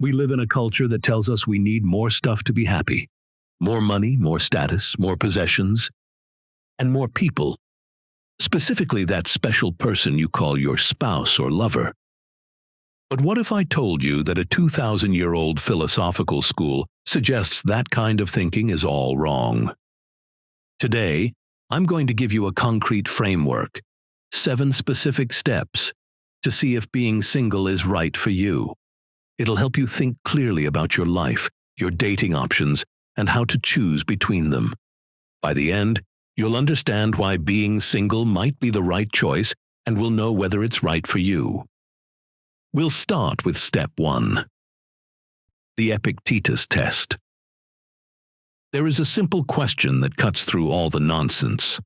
We live in a culture that tells us we need more stuff to be happy. More money, more status, more possessions, and more people. Specifically that special person you call your spouse or lover. But what if I told you that a 2,000-year-old philosophical school suggests that kind of thinking is all wrong? Today, I'm going to give you a concrete framework, 7 specific steps, to see if being single is right for you. It'll help you think clearly about your life, your dating options, and how to choose between them. By the end, you'll understand why being single might be the right choice and will know whether it's right for you. We'll start with step 1. The Epictetus test. There is a simple question that cuts through all the nonsense.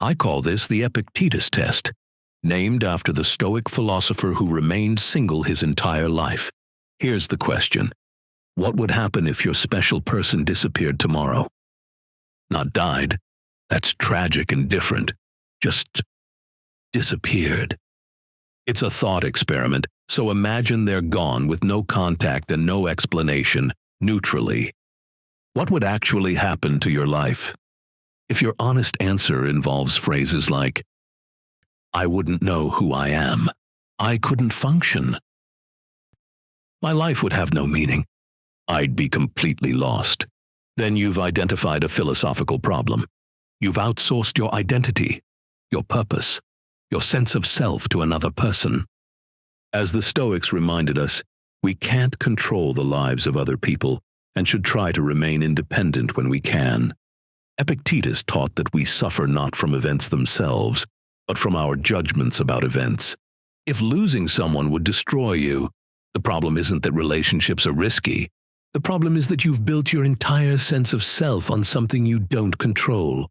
I call this the Epictetus test, named after the Stoic philosopher who remained single his entire life. Here's the question. What would happen if your special person disappeared tomorrow? Not died. That's tragic and different. Just disappeared. It's a thought experiment, so imagine they're gone with no contact and no explanation, neutrally. What would actually happen to your life? If your honest answer involves phrases like, I wouldn't know who I am. I couldn't function. My life would have no meaning. I'd be completely lost. Then you've identified a philosophical problem. You've outsourced your identity, your purpose, your sense of self to another person. As the Stoics reminded us, we can't control the lives of other people and should try to remain independent when we can. Epictetus taught that we suffer not from events themselves, but from our judgments about events. If losing someone would destroy you, the problem isn't that relationships are risky. The problem is that you've built your entire sense of self on something you don't control.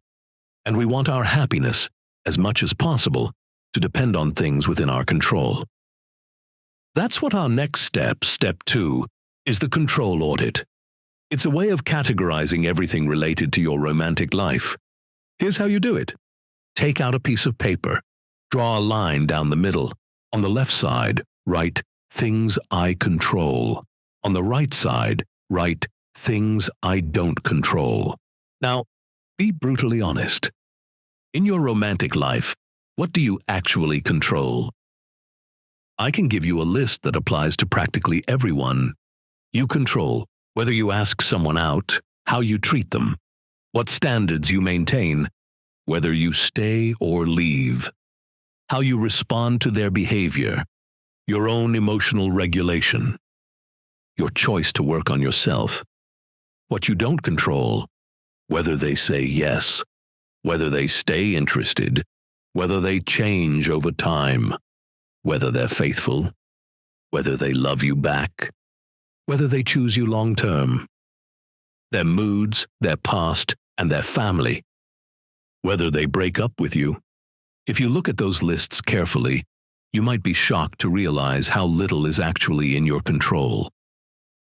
And we want our happiness, as much as possible, to depend on things within our control. That's what our next step, step 2, is the control audit. It's a way of categorizing everything related to your romantic life. Here's how you do it. Take out a piece of paper. Draw a line down the middle. On the left side, write, things I control. On the right side, write, things I don't control. Now, be brutally honest. In your romantic life, what do you actually control? I can give you a list that applies to practically everyone. You control whether you ask someone out, how you treat them, what standards you maintain, whether you stay or leave, how you respond to their behavior, your own emotional regulation, your choice to work on yourself. What you don't control, whether they say yes, whether they stay interested, whether they change over time, whether they're faithful, whether they love you back, whether they choose you long-term, their moods, their past, and their family, whether they break up with you. If you look at those lists carefully, you might be shocked to realize how little is actually in your control.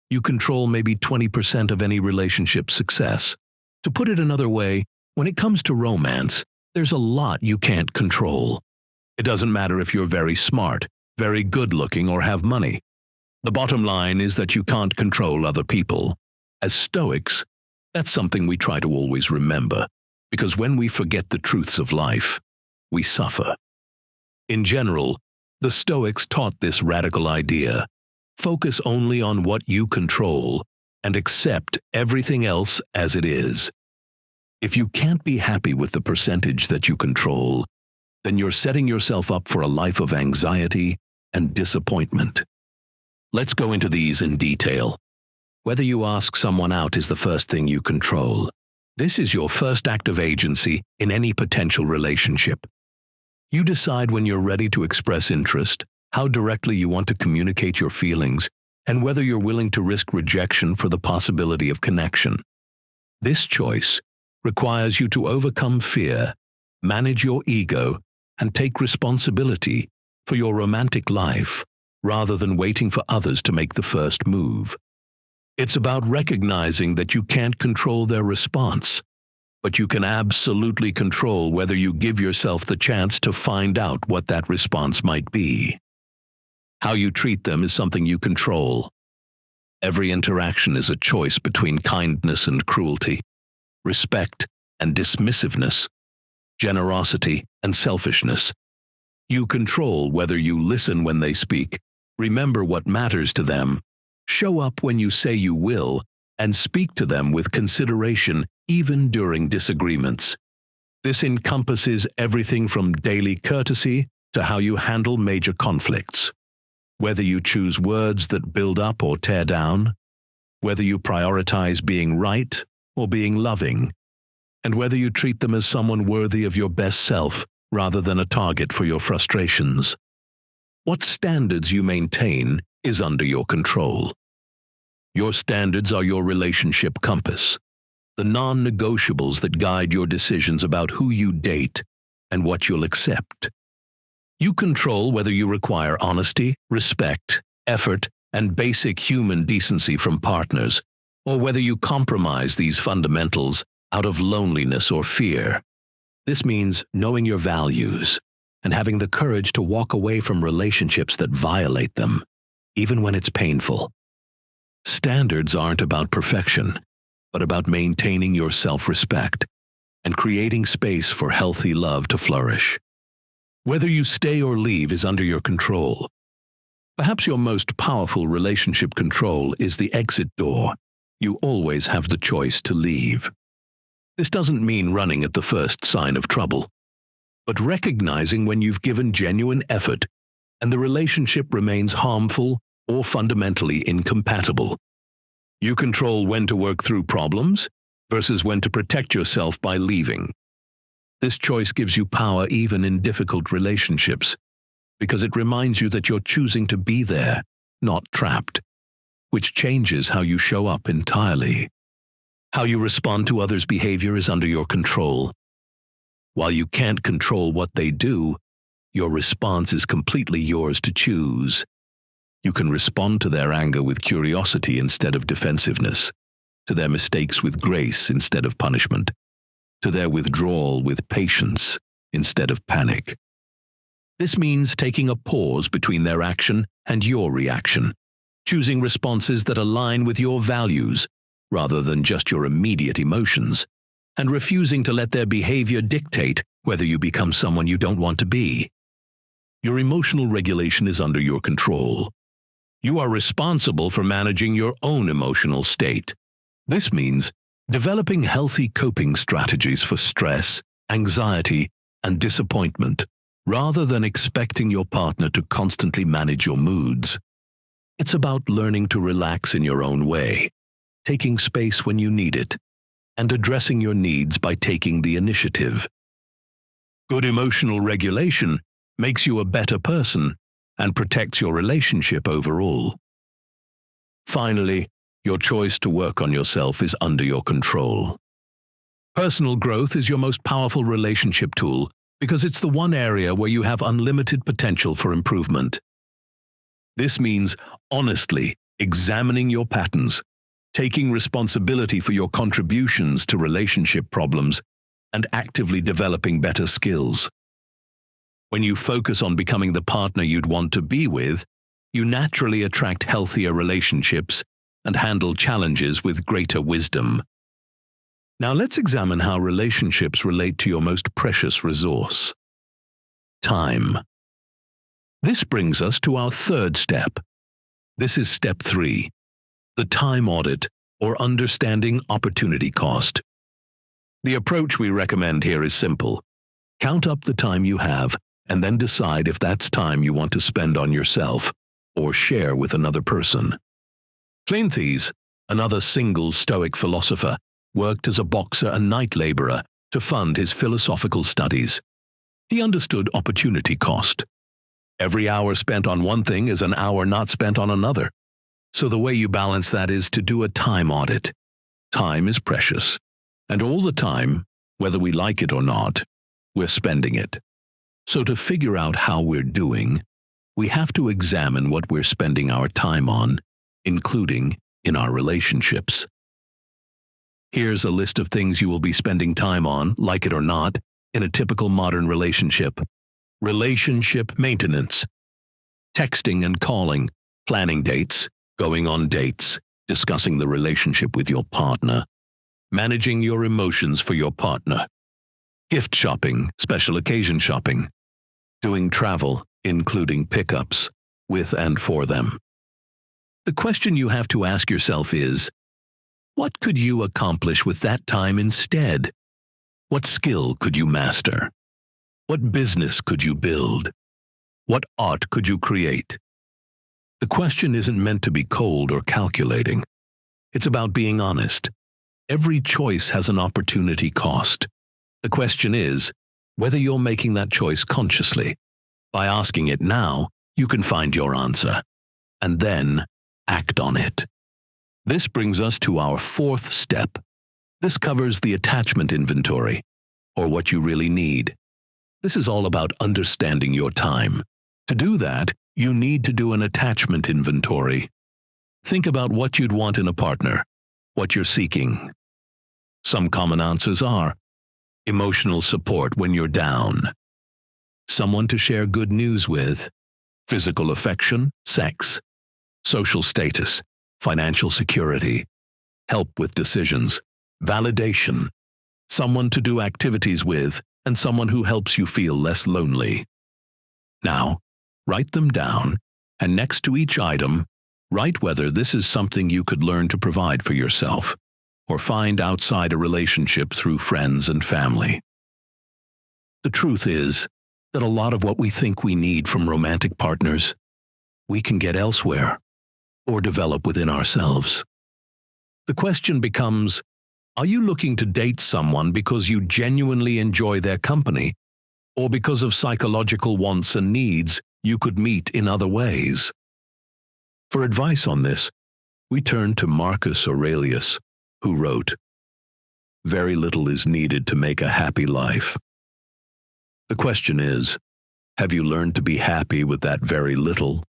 You control maybe 20% of any relationship success. To put it another way, when it comes to romance, there's a lot you can't control. It doesn't matter if you're very smart, very good-looking, or have money. The bottom line is that you can't control other people. As Stoics, that's something we try to always remember, because when we forget the truths of life, we suffer. In general, the Stoics taught this radical idea: focus only on what you control and accept everything else as it is. If you can't be happy with the percentage that you control, then you're setting yourself up for a life of anxiety and disappointment. Let's go into these in detail. Whether you ask someone out is the first thing you control. This is your first act of agency in any potential relationship. You decide when you're ready to express interest, how directly you want to communicate your feelings, and whether you're willing to risk rejection for the possibility of connection. This choice requires you to overcome fear, manage your ego, and take responsibility for your romantic life rather than waiting for others to make the first move. It's about recognizing that you can't control their response, but you can absolutely control whether you give yourself the chance to find out what that response might be. How you treat them is something you control. Every interaction is a choice between kindness and cruelty, respect and dismissiveness, generosity and selfishness. You control whether you listen when they speak, remember what matters to them, show up when you say you will, and speak to them with consideration even during disagreements. This encompasses everything from daily courtesy to how you handle major conflicts. Whether you choose words that build up or tear down, whether you prioritize being right or being loving, and whether you treat them as someone worthy of your best self rather than a target for your frustrations. What standards you maintain is under your control. Your standards are your relationship compass, the non-negotiables that guide your decisions about who you date and what you'll accept. You control whether you require honesty, respect, effort, and basic human decency from partners, or whether you compromise these fundamentals out of loneliness or fear. This means knowing your values and having the courage to walk away from relationships that violate them, even when it's painful. Standards aren't about perfection, but about maintaining your self-respect and creating space for healthy love to flourish. Whether you stay or leave is under your control. Perhaps your most powerful relationship control is the exit door. You always have the choice to leave. This doesn't mean running at the first sign of trouble, but recognizing when you've given genuine effort and the relationship remains harmful or fundamentally incompatible. You control when to work through problems versus when to protect yourself by leaving. This choice gives you power even in difficult relationships, because it reminds you that you're choosing to be there, not trapped, which changes how you show up entirely. How you respond to others' behavior is under your control. While you can't control what they do, your response is completely yours to choose. You can respond to their anger with curiosity instead of defensiveness, to their mistakes with grace instead of punishment, to their withdrawal with patience instead of panic. This means taking a pause between their action and your reaction, choosing responses that align with your values rather than just your immediate emotions, and refusing to let their behavior dictate whether you become someone you don't want to be. Your emotional regulation is under your control. You are responsible for managing your own emotional state. This means developing healthy coping strategies for stress, anxiety, and disappointment, rather than expecting your partner to constantly manage your moods. It's about learning to relax in your own way, taking space when you need it, and addressing your needs by taking the initiative. Good emotional regulation makes you a better person and protects your relationship overall. Finally, your choice to work on yourself is under your control. Personal growth is your most powerful relationship tool because it's the one area where you have unlimited potential for improvement. This means honestly examining your patterns, taking responsibility for your contributions to relationship problems, and actively developing better skills. When you focus on becoming the partner you'd want to be with, you naturally attract healthier relationships and handle challenges with greater wisdom. Now let's examine how relationships relate to your most precious resource: time. This brings us to our third step. This is step 3, the time audit, or understanding opportunity cost. The approach we recommend here is simple. Count up the time you have and then decide if that's time you want to spend on yourself or share with another person. Cleanthes, another single Stoic philosopher, worked as a boxer and night laborer to fund his philosophical studies. He understood opportunity cost. Every hour spent on one thing is an hour not spent on another. So the way you balance that is to do a time audit. Time is precious, and all the time, whether we like it or not, we're spending it. So to figure out how we're doing, we have to examine what we're spending our time on, including in our relationships. Here's a list of things you will be spending time on, like it or not, in a typical modern relationship. Relationship maintenance. Texting and calling, planning dates, going on dates, discussing the relationship with your partner, managing your emotions for your partner, gift shopping, special occasion shopping, doing travel, including pickups, with and for them. The question you have to ask yourself is, what could you accomplish with that time instead? What skill could you master? What business could you build? What art could you create? The question isn't meant to be cold or calculating. It's about being honest. Every choice has an opportunity cost. The question is whether you're making that choice consciously. By asking it now, you can find your answer, and then act on it. This brings us to our fourth step. This covers the attachment inventory, or what you really need. This is all about understanding your time. To do that, you need to do an attachment inventory. Think about what you'd want in a partner, what you're seeking. Some common answers are emotional support when you're down, someone to share good news with, physical affection, sex, social status, financial security, help with decisions, validation, someone to do activities with, and someone who helps you feel less lonely. Now, write them down, and next to each item, write whether this is something you could learn to provide for yourself, or find outside a relationship through friends and family. The truth is that a lot of what we think we need from romantic partners, we can get elsewhere, or develop within ourselves. The question becomes, are you looking to date someone because you genuinely enjoy their company, or because of psychological wants and needs you could meet in other ways? For advice on this, we turn to Marcus Aurelius, who wrote, "Very little is needed to make a happy life." The question is, have you learned to be happy with that very little?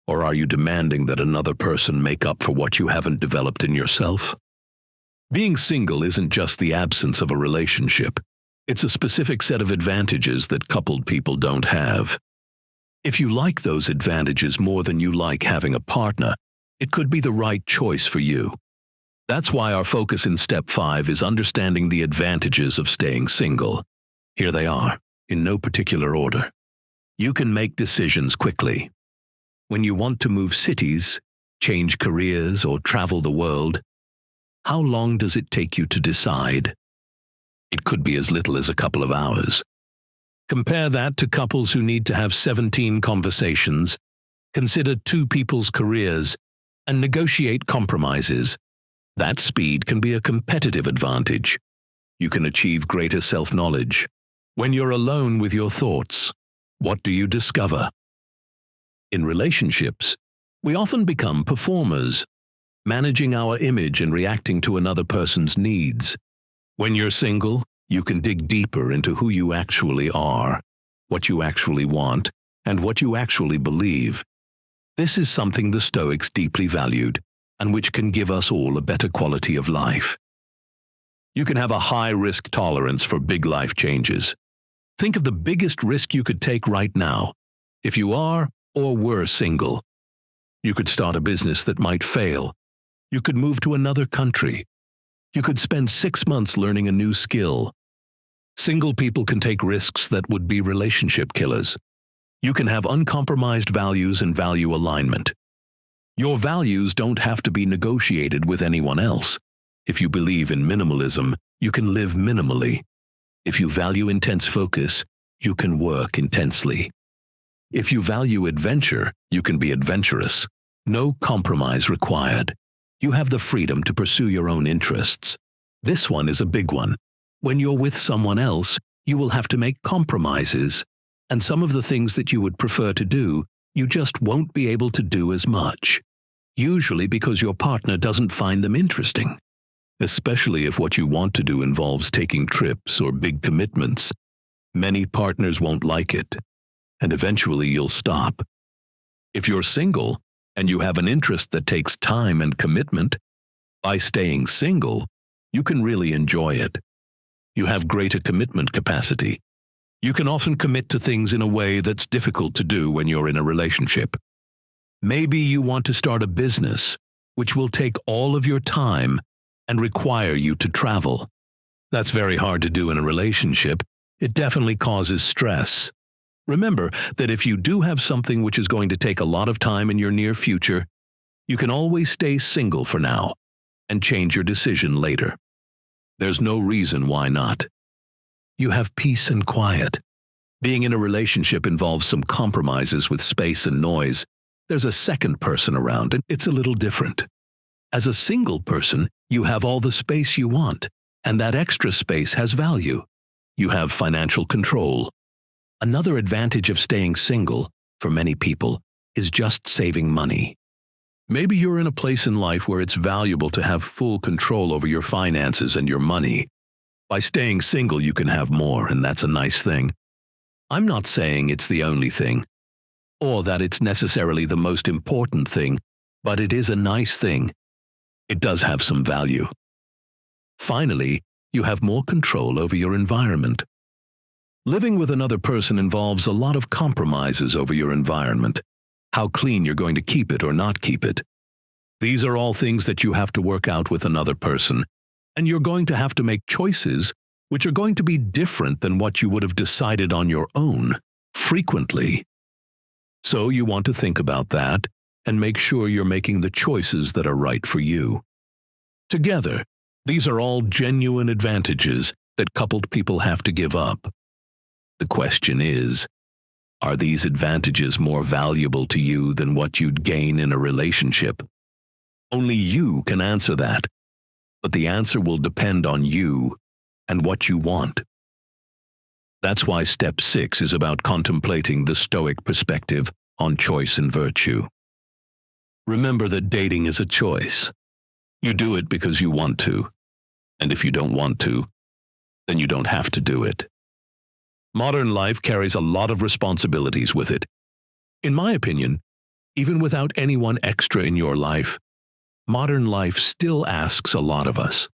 Or are you demanding that another person make up for what you haven't developed in yourself? Being single isn't just the absence of a relationship. It's a specific set of advantages that coupled people don't have. If you like those advantages more than you like having a partner, it could be the right choice for you. That's why our focus in Step 5 is understanding the advantages of staying single. Here they are, in no particular order. You can make decisions quickly. When you want to move cities, change careers, or travel the world, how long does it take you to decide? It could be as little as a couple of hours. Compare that to couples who need to have 17 conversations, consider two people's careers, and negotiate compromises. That speed can be a competitive advantage. You can achieve greater self-knowledge. When you're alone with your thoughts, what do you discover? In relationships, we often become performers, managing our image and reacting to another person's needs. When you're single, you can dig deeper into who you actually are, what you actually want, and what you actually believe. This is something the Stoics deeply valued, and which can give us all a better quality of life. You can have a high risk tolerance for big life changes. Think of the biggest risk you could take right now, if you are or were single. You could start a business that might fail. You could move to another country. You could spend 6 months learning a new skill. Single people can take risks that would be relationship killers. You can have uncompromised values and value alignment. Your values don't have to be negotiated with anyone else. If you believe in minimalism, you can live minimally. If you value intense focus, you can work intensely. If you value adventure, you can be adventurous. No compromise required. You have the freedom to pursue your own interests. This one is a big one. When you're with someone else, you will have to make compromises, and some of the things that you would prefer to do, you just won't be able to do as much. Usually because your partner doesn't find them interesting. Especially if what you want to do involves taking trips or big commitments. Many partners won't like it, and eventually you'll stop. If you're single, and you have an interest that takes time and commitment, by staying single, you can really enjoy it. You have greater commitment capacity. You can often commit to things in a way that's difficult to do when you're in a relationship. Maybe you want to start a business, which will take all of your time and require you to travel. That's very hard to do in a relationship. It definitely causes stress. Remember that if you do have something which is going to take a lot of time in your near future, you can always stay single for now and change your decision later. There's no reason why not. You have peace and quiet. Being in a relationship involves some compromises with space and noise. There's a second person around, and it's a little different. As a single person, you have all the space you want, and that extra space has value. You have financial control. Another advantage of staying single, for many people, is just saving money. Maybe you're in a place in life where it's valuable to have full control over your finances and your money. By staying single, you can have more, and that's a nice thing. I'm not saying it's the only thing, or that it's necessarily the most important thing, but it is a nice thing. It does have some value. Finally, you have more control over your environment. Living with another person involves a lot of compromises over your environment, how clean you're going to keep it or not keep it. These are all things that you have to work out with another person, and you're going to have to make choices which are going to be different than what you would have decided on your own, frequently. So you want to think about that and make sure you're making the choices that are right for you. Together, these are all genuine advantages that coupled people have to give up. The question is, are these advantages more valuable to you than what you'd gain in a relationship? Only you can answer that, but the answer will depend on you and what you want. That's why step 6 is about contemplating the Stoic perspective on choice and virtue. Remember that dating is a choice. You do it because you want to, and if you don't want to, then you don't have to do it. Modern life carries a lot of responsibilities with it. In my opinion, even without anyone extra in your life, modern life still asks a lot of us.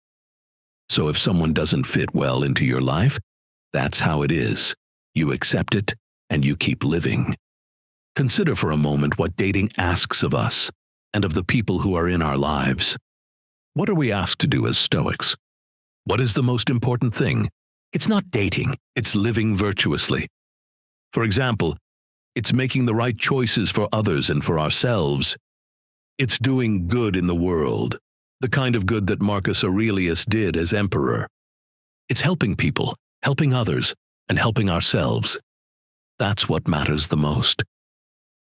So if someone doesn't fit well into your life, that's how it is. You accept it, and you keep living. Consider for a moment what dating asks of us and of the people who are in our lives. What are we asked to do as Stoics? What is the most important thing? It's not dating, it's living virtuously. For example, it's making the right choices for others and for ourselves. It's doing good in the world, the kind of good that Marcus Aurelius did as emperor. It's helping people, helping others, and helping ourselves. That's what matters the most.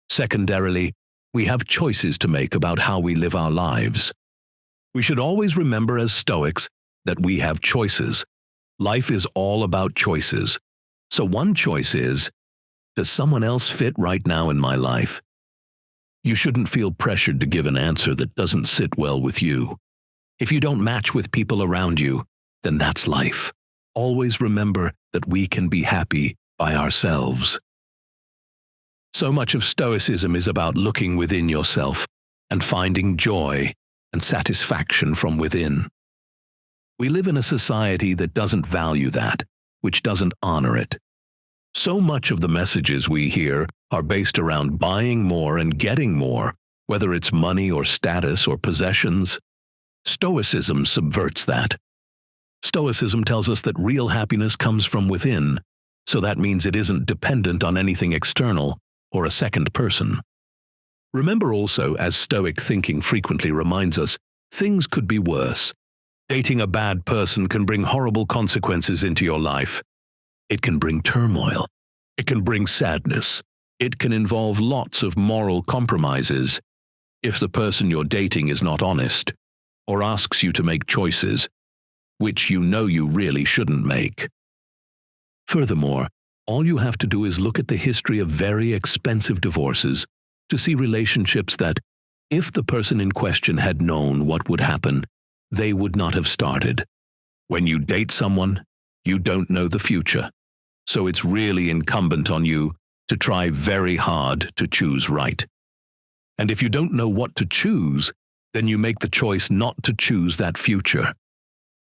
Secondarily, we have choices to make about how we live our lives. We should always remember as Stoics that we have choices. Life is all about choices. So one choice is, does someone else fit right now in my life? You shouldn't feel pressured to give an answer that doesn't sit well with you. If you don't match with people around you, then that's life. Always remember that we can be happy by ourselves. So much of Stoicism is about looking within yourself and finding joy and satisfaction from within. We live in a society that doesn't value that, which doesn't honor it. So much of the messages we hear are based around buying more and getting more, whether it's money or status or possessions. Stoicism subverts that. Stoicism tells us that real happiness comes from within, so that means it isn't dependent on anything external or a second person. Remember also, as Stoic thinking frequently reminds us, things could be worse. Dating a bad person can bring horrible consequences into your life. It can bring turmoil. It can bring sadness. It can involve lots of moral compromises if the person you're dating is not honest or asks you to make choices which you know you really shouldn't make. Furthermore, all you have to do is look at the history of very expensive divorces to see relationships that, if the person in question had known what would happen, they would not have started. When you date someone, you don't know the future, so it's really incumbent on you to try very hard to choose right. And if you don't know what to choose, then you make the choice not to choose that future.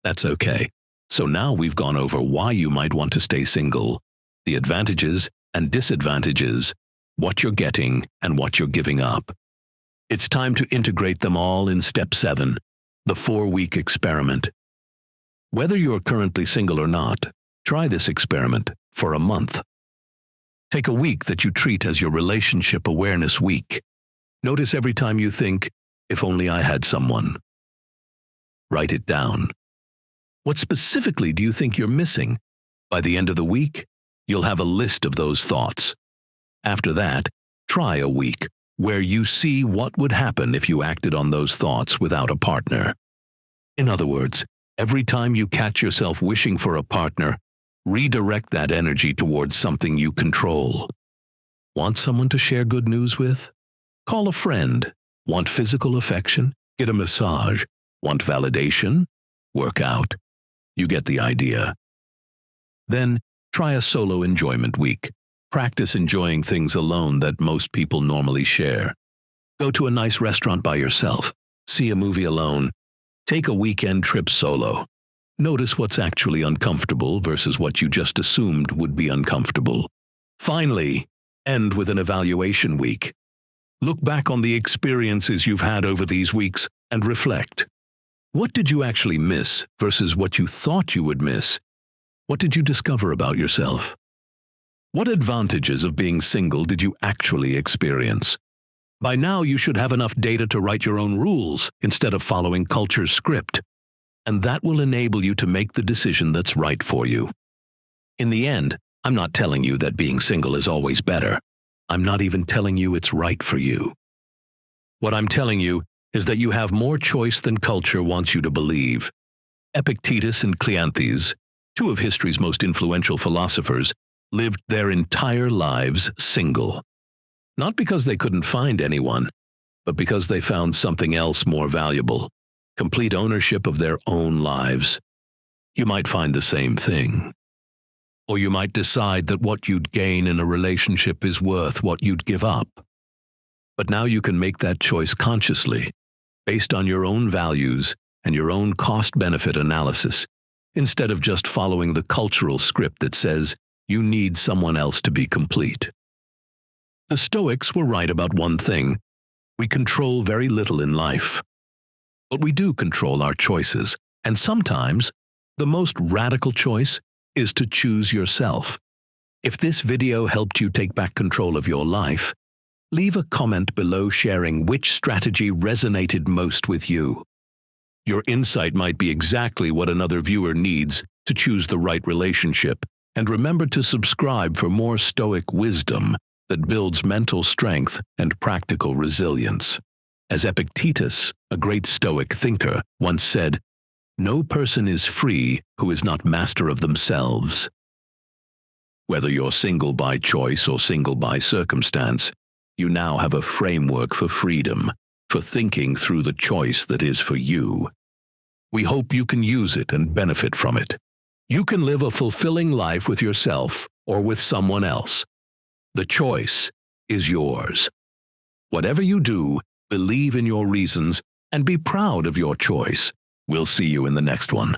That's okay. So now we've gone over why you might want to stay single, the advantages and disadvantages, what you're getting and what you're giving up. It's time to integrate them all in Step 7, the 4-week experiment. Whether you're currently single or not, try this experiment for a month. Take a week that you treat as your Relationship Awareness Week. Notice every time you think, if only I had someone. Write it down. What specifically do you think you're missing? By the end of the week, you'll have a list of those thoughts. After that, try a week where you see what would happen if you acted on those thoughts without a partner. In other words, every time you catch yourself wishing for a partner, redirect that energy towards something you control. Want someone to share good news with? Call a friend. Want physical affection? Get a massage. Want validation? Work out. You get the idea. Then, try a solo enjoyment week. Practice enjoying things alone that most people normally share. Go to a nice restaurant by yourself. See a movie alone. Take a weekend trip solo. Notice what's actually uncomfortable versus what you just assumed would be uncomfortable. Finally, end with an evaluation week. Look back on the experiences you've had over these weeks and reflect. What did you actually miss versus what you thought you would miss? What did you discover about yourself? What advantages of being single did you actually experience? By now, you should have enough data to write your own rules instead of following culture's script, and that will enable you to make the decision that's right for you. In the end, I'm not telling you that being single is always better. I'm not even telling you it's right for you. What I'm telling you is that you have more choice than culture wants you to believe. Epictetus and Cleanthes, two of history's most influential philosophers, lived their entire lives single. Not because they couldn't find anyone, but because they found something else more valuable: complete ownership of their own lives. You might find the same thing. Or you might decide that what you'd gain in a relationship is worth what you'd give up. But now you can make that choice consciously, based on your own values and your own cost-benefit analysis, instead of just following the cultural script that says you need someone else to be complete. The Stoics were right about one thing: we control very little in life. But we do control our choices, and sometimes the most radical choice is to choose yourself. If this video helped you take back control of your life, leave a comment below sharing which strategy resonated most with you. Your insight might be exactly what another viewer needs to choose the right relationship, and remember to subscribe for more Stoic wisdom that builds mental strength and practical resilience. As Epictetus, a great Stoic thinker, once said, "No person is free who is not master of themselves." Whether you're single by choice or single by circumstance, you now have a framework for freedom, for thinking through the choice that is for you. We hope you can use it and benefit from it. You can live a fulfilling life with yourself or with someone else. The choice is yours. Whatever you do, believe in your reasons and be proud of your choice. We'll see you in the next one.